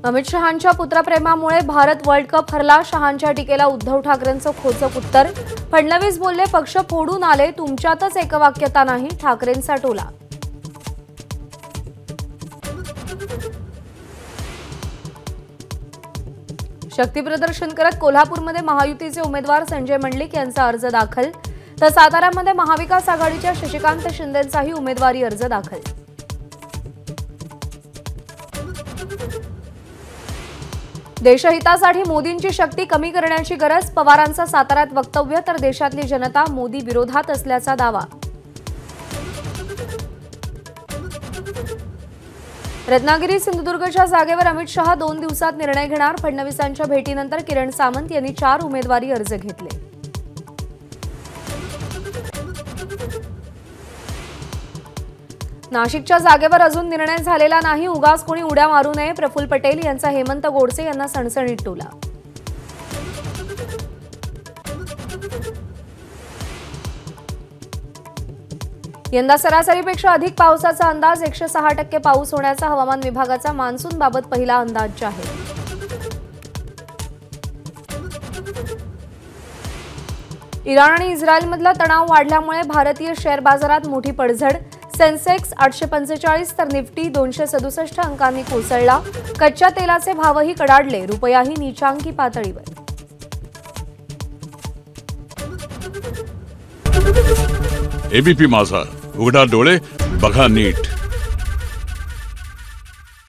Amit शहांच्या पुत्रप्रेमामुळे Bharat world cup हरला. शहांच्या टीकेला उद्धव ठाकरेंचं खोचक उत्तर. फडणवीस बोलले, पक्ष फोडून आले, तुमच्यातच एकवाक्यता नाही, ठाकरेंचा टोला. शक्तीप्रदर्शन करत कोल्हापूरमध्ये महायुतीचे उमेदवार संजय मंडलिक यांचा अर्ज दाखल, तर साताऱ्यामध्ये महाविकास आघाडीच्या शशिकांत शिंदेंचाही उमेदवारी अर्ज दाखल. देशहितासाठी मोदींची शक्ती कमी करण्याची गरज. पवारांचा साताऱ्यात वक्तव्य, तर देशातली जनता मोदी विरोधात असल्याचा दावा. रत्नागिरी सिंधुदुर्गच्या जागेवर अमित शहा 2 दिवसात निर्णय घेणार. फडणवीसांच्या भेटीनंतर किरण सामंत यांनी 4 उमेदवारी अर्ज घेतले. नाशिकच्या जागेवर अजून निर्णय झालेला नाही. उगाच कोणी उड्या मारू नये. प्रफुल्ल पटेल यांचा हेमंत गोडसे यांना सणसणीत टोला. यंदा सरासरीपेक्षा अधिक पावसाचा अंदाज. 106% पाऊस होण्याचा हवामान विभागाचा मान्सूनबाबत पहिला अंदाज जाहीर. इराण आणि इस्रायलमधला तणाव वाढल्यामुळे भारतीय शेअर बाजारात मोठी पडझड. सेन्सेक्स 845 तर निफ्टी 267 अंकांनी कोसळला. कच्च्या तेलाचे भावही कडाडले. रुपयाही नीचांकी पातळीवर. एबीपी माझा, उघडा डोळे बघा नीट.